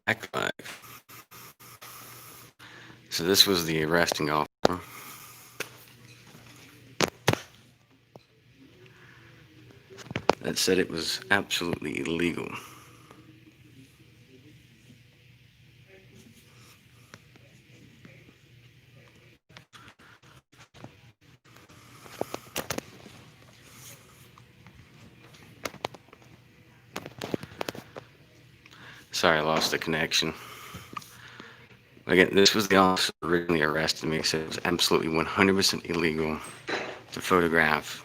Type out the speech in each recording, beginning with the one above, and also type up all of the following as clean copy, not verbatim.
Back live. So this was the arresting officer. That said it was absolutely illegal. Sorry, I lost the connection. Again, this was the officer who originally arrested me. Said it was absolutely 100% illegal to photograph.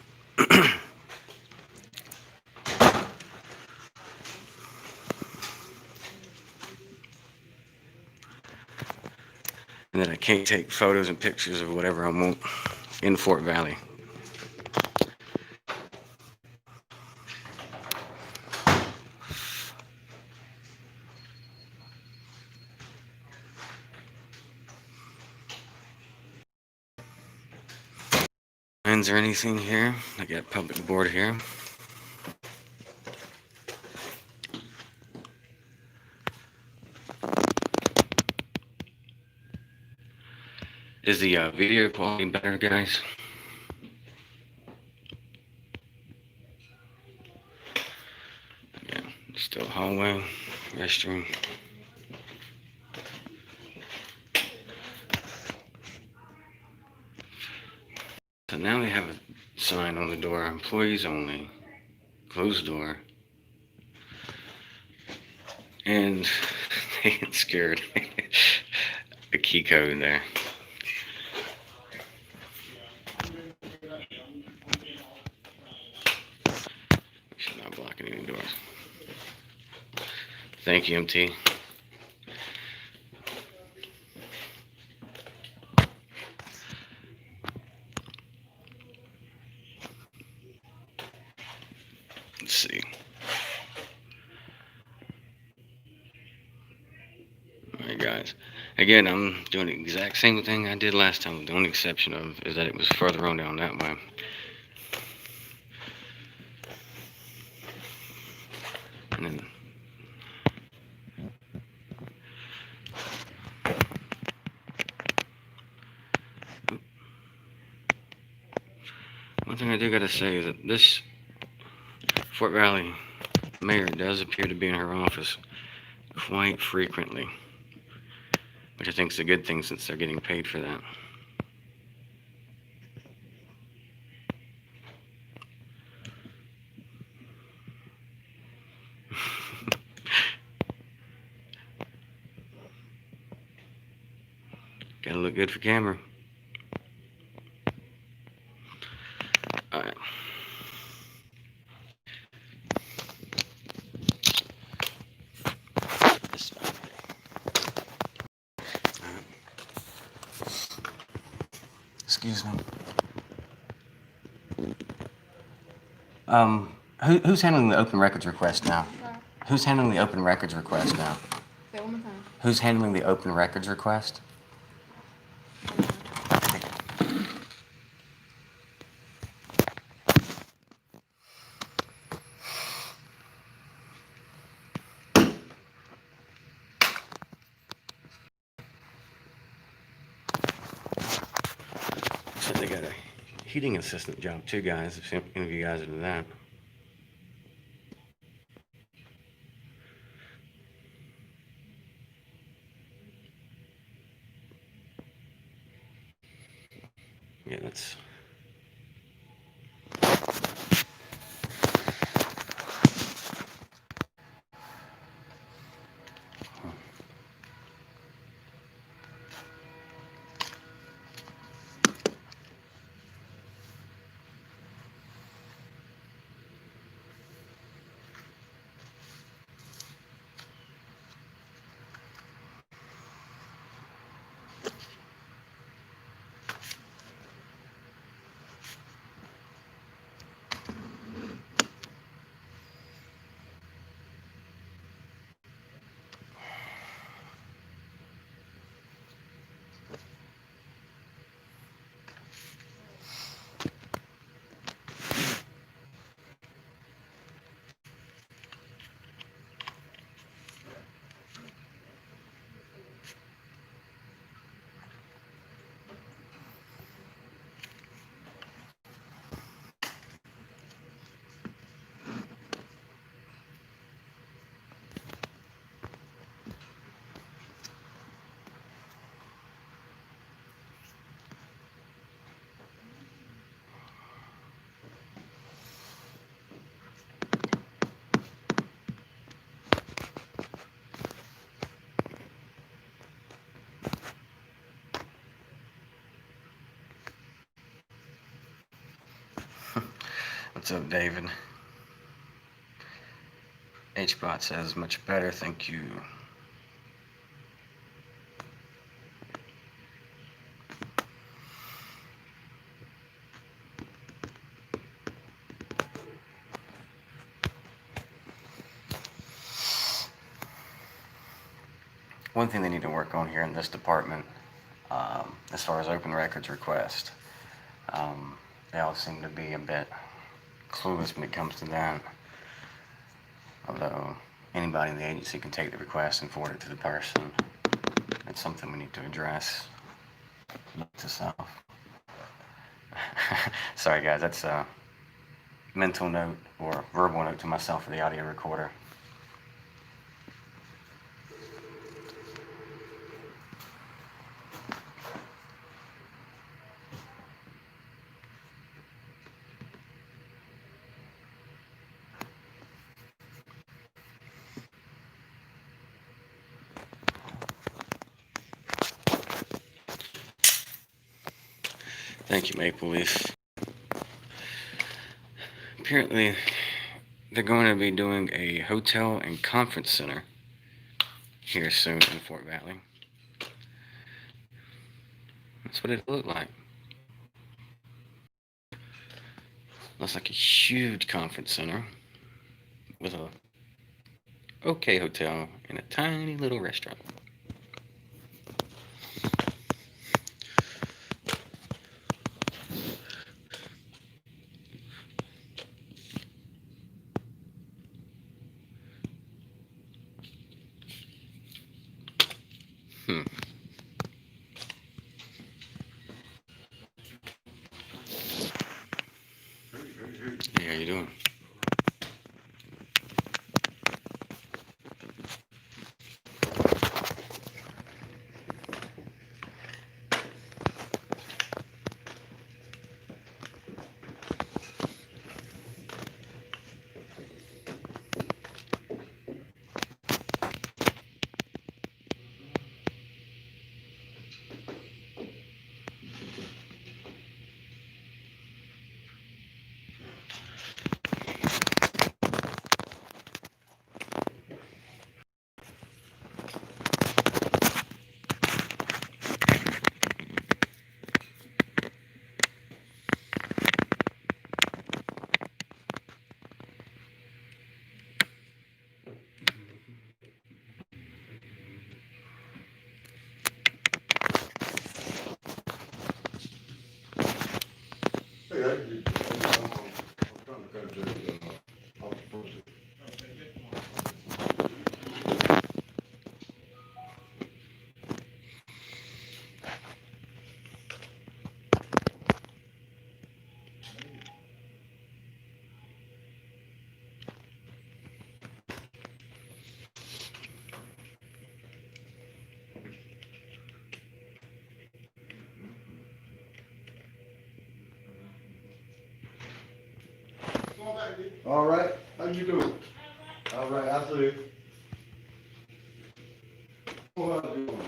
And that I can't take photos and pictures of whatever I want in Fort Valley. Signs or anything here? I got public board here. Is the video quality better, guys? Yeah, still hallway, restroom. So now they have a sign on the door, employees only, closed door. And they get scared. A key code there. Should not blocking any doors. Thank you, MT. Let's see. Alright, guys. Again, I'm doing the exact same thing I did last time. The only exception of is that it was further on down that way. And then one thing I do gotta say is that this Fort Valley mayor does appear to be in her office quite frequently, which I think is a good thing since they're getting paid for that. Gotta look good for camera. Alright. This one. Alright. Excuse me. Who's handling the open records request now? Who's handling the open records request now? Say it one more time. Who's handling the open records request? So they got a heating assistant job too, guys. If any of you guys are into that. Yeah, that's. What's up, David? HBot says much better, thank you. One thing they need to work on here in this department, as far as open records request, they all seem to be a bit clueless when it comes to that. Although anybody in the agency can take the request and forward it to the person. It's something we need to address. Note to self. Sorry guys, that's a mental note or verbal note to myself for the audio recorder. Thank you, Maple Leaf. Apparently, they're going to be doing a hotel and conference center here soon in Fort Valley. That's what it looked like. Looks like a huge conference center with a okay hotel and a tiny little restaurant. Hey, how you doing? All right, how you doing? All right, I see you. How you doing?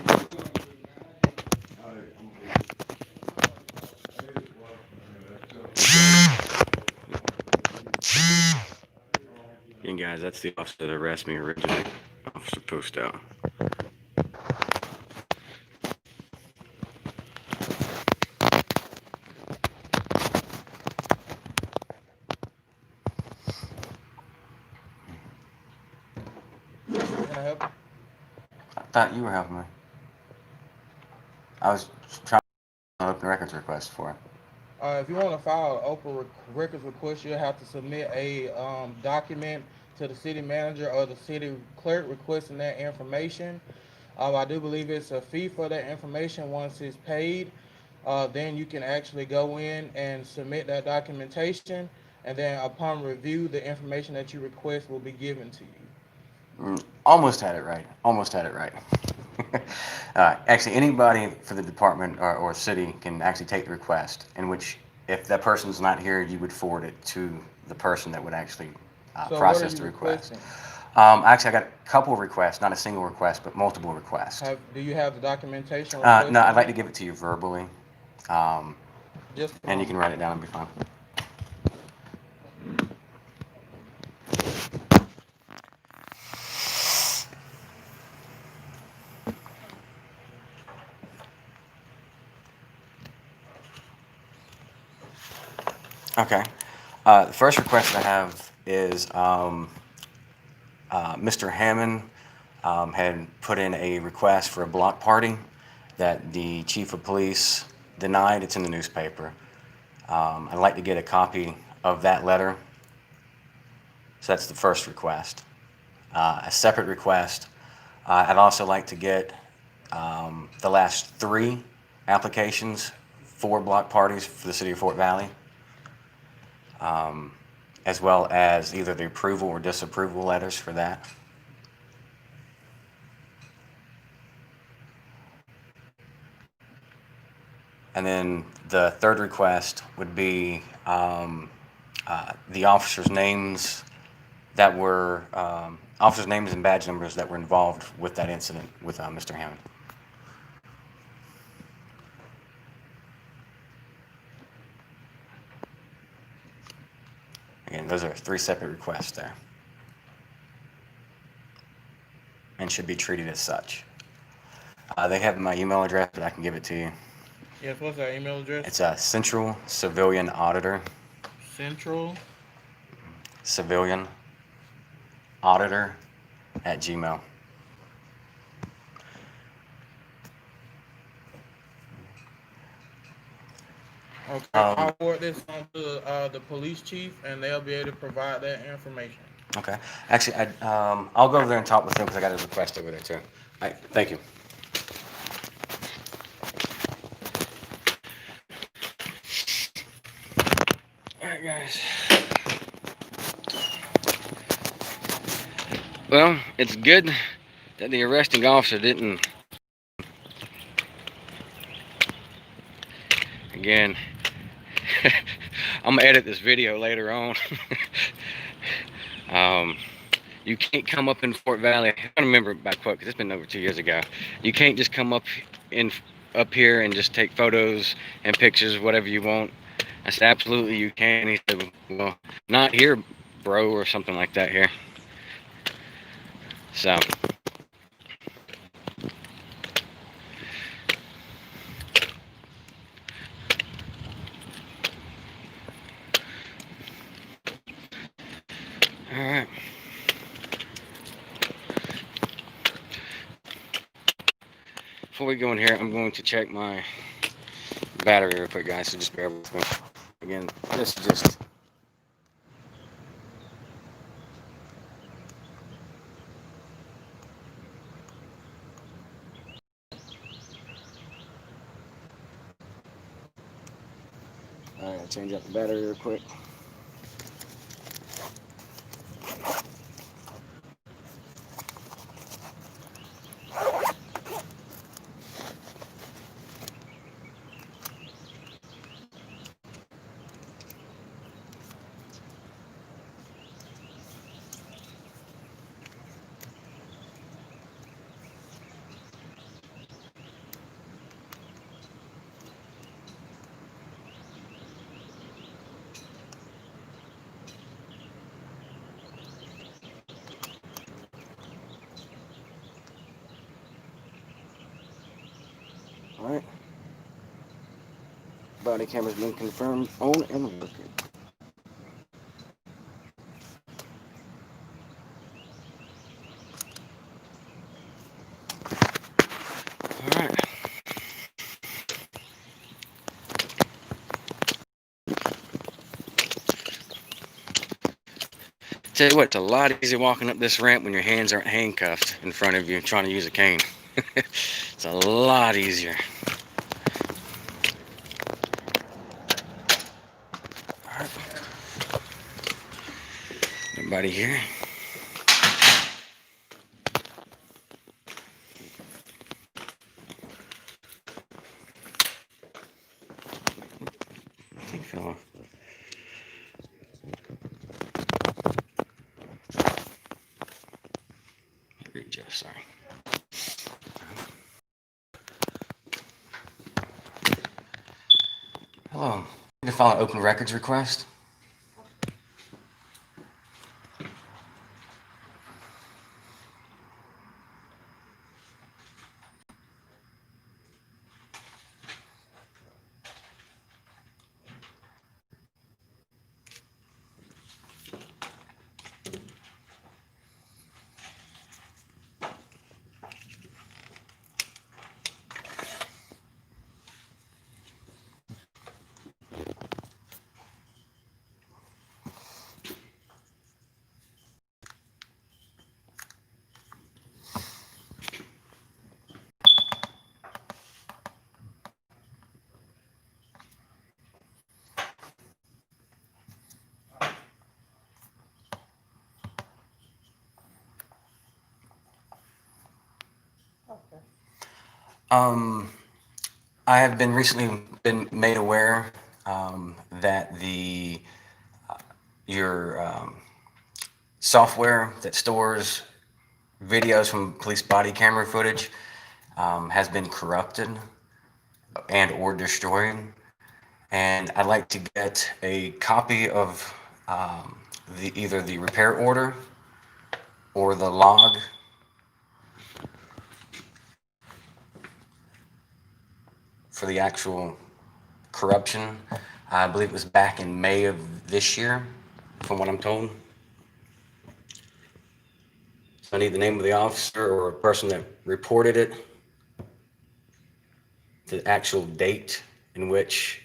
All right, And guys, that's the officer that arrested me originally. Officer Post out. Can I help you? I thought you were helping me. I was trying to open records request for it. If you want to file an records request, you'll have to submit a document to the city manager or the city clerk requesting that information. I do believe it's a fee for that information. Once it's paid, then you can actually go in and submit that documentation, and then upon review, the information that you request will be given to you. Almost had it right. Almost had it right. Actually, anybody for the department or city can actually take the request, in which, if that person's not here, you would forward it to the person that would actually So what are process you the request. requesting? Actually, I got a couple requests, not a single request, but multiple requests. Do you have the documentation No, I'd requesting like to it? give it to you verbally, um, Just a and you moment. can write it down and be fine. Okay. The first request I have is Mr. Hammond had put in a request for a block party that the chief of police denied. It's in the newspaper. I'd like to get a copy of that letter. So that's the first request. A separate request, I'd also like to get the last 3 applications for block parties for the city of Fort Valley, as well as either the approval or disapproval letters for that. And then the third request would be the officers' names that were officers' names and badge numbers that were involved with that incident with Mr. Hammond. Again, those are 3 separate requests there, and should be treated as such. They have my email address, but I can give it to you. Yes, what's our email address? It's a Central Civilian Auditor, Central. Civilian Auditor at Gmail. Okay, Um, I'll forward this on to the police chief, and they'll be able to provide that information. okay. Actually, I'll go over there and talk with them because I got a request over there too. All right, thank you. All right, guys. Well, it's good that the arresting officer didn't. Again, I'm gonna edit this video later on. um, you can't come up in Fort Valley. I don't remember by quote because it's been over 2 years ago. You can't just come in up here and just take photos and pictures, whatever you want. I said, absolutely you can. He said, well, not here, bro, or something like that here. So. All right. Before we go in here, I'm going to check my battery real quick, guys, so just bear with me. Again, this is just... All right, I'll change out the battery real quick. All right. Body camera's been confirmed on and working. All right. Tell you what, it's a lot easier walking up this ramp when your hands aren't handcuffed in front of you trying to use a cane. It's a lot easier. All right. Nobody here. I think fell off. Jeff, sorry. Hello. Need to file an open records request. Um, I have been recently been made aware that your software that stores videos from police body camera footage has been corrupted and or destroyed, and I'd like to get a copy of either the repair order or the log for the actual corruption. I believe it was back in May of this year, from what I'm told. So I need the name of the officer or a person that reported it, the actual date in which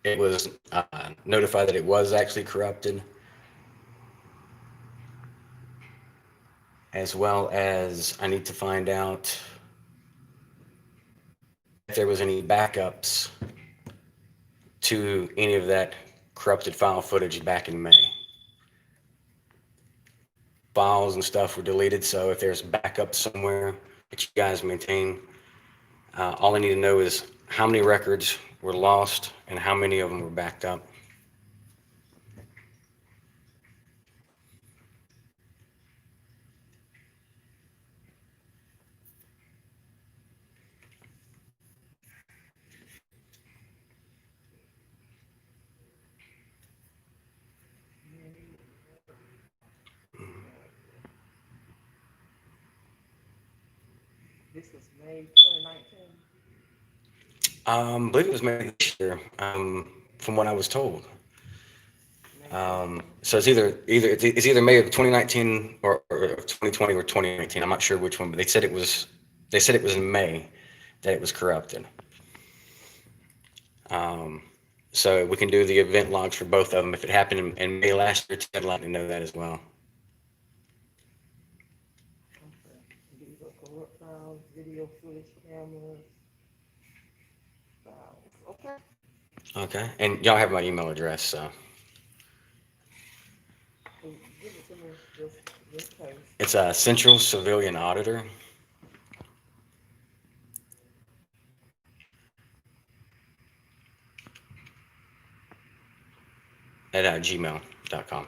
it was notified that it was actually corrupted, as well as I need to find out if there was any backups to any of that corrupted file footage back in May. Files and stuff were deleted, so if there's backups somewhere that you guys maintain, all I need to know is how many records were lost and how many of them were backed up. This was May 2019. I believe it was May this year, from what I was told. So it's either May of 2019 or 2020 or 2019. I'm not sure which one, but they said it was in May that it was corrupted. So we can do the event logs for both of them. If it happened in May last year, Ted let me know that as well. Okay. These are corrupt files, video footage, cameras, files. Okay. Okay, and y'all have my email address, so So give it to me just in case. it's a Central Civilian Auditor at gmail.com.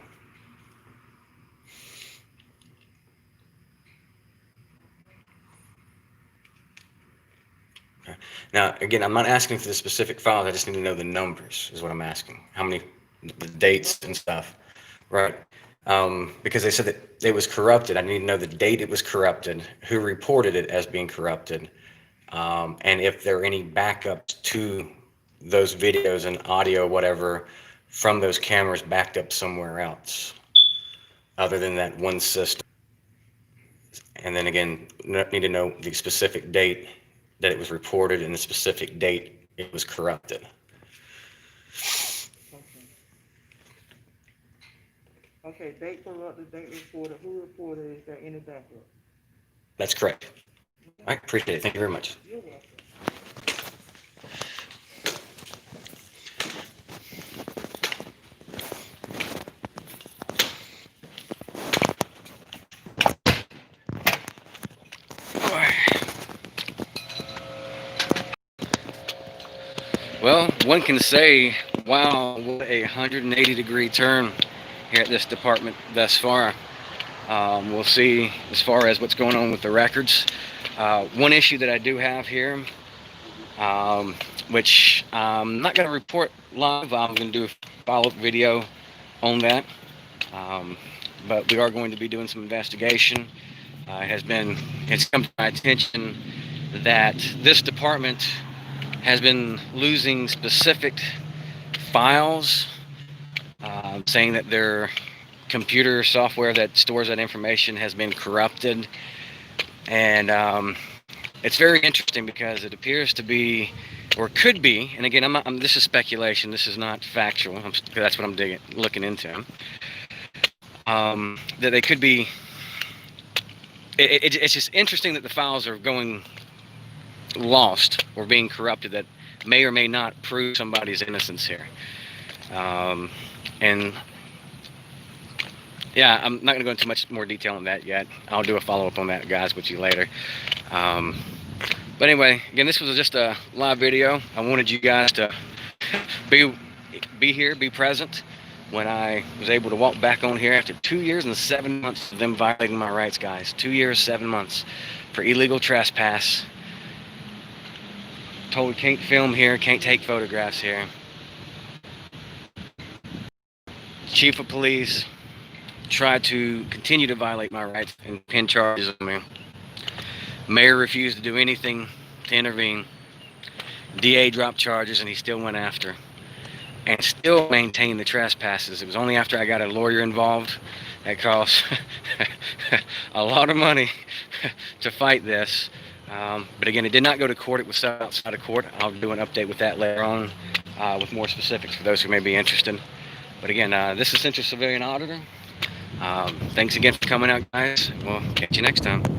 Okay. Now, again, I'm not asking for the specific files. I just need to know the numbers, is what I'm asking. How many, the dates and stuff. Right. Because they said that it was corrupted. I need to know the date it was corrupted, who reported it as being corrupted, and if there are any backups to those videos and audio, whatever, from those cameras backed up somewhere else, other than that one system. And then again, need to know the specific date that it was reported and the specific date it was corrupted. Okay, date corrupted, date reported, who reported, is there any backup? That's correct. I appreciate it. Thank you very much. You're welcome. Well, one can say, wow, what a 180-degree turn here at this department thus far. We'll see as far as what's going on with the records. One issue that I do have here, which I'm not going to report live. I'm going to do a follow-up video on that. But we are going to be doing some investigation. It's come to my attention that this department has been losing specific files, saying that their computer software that stores that information has been corrupted. And it's very interesting because it appears to be, or could be, and again, this is speculation, this is not factual, that's what I'm looking into, that they could be, it's just interesting that the files are going lost or being corrupted that may or may not prove somebody's innocence here. And yeah, I'm not going to go into much more detail on that yet. I'll do a follow-up on that, guys, with you later. But anyway, again, this was just a live video. I wanted you guys to be here, be present when I was able to walk back on here after 2 years and 7 months of them violating my rights, guys. 2 years, 7 months for illegal trespass. Told can't film here, can't take photographs here. Chief of police tried to continue to violate my rights and pin charges on me. Mayor refused to do anything to intervene. DA dropped charges and he still went after and still maintained the trespasses. It was only after I got a lawyer involved that cost a lot of money to fight this. But again, it did not go to court. It was set outside of court. I'll do an update with that later on with more specifics for those who may be interested. But again, this is Central Civilian Auditor. Thanks again for coming out, guys. We'll catch you next time.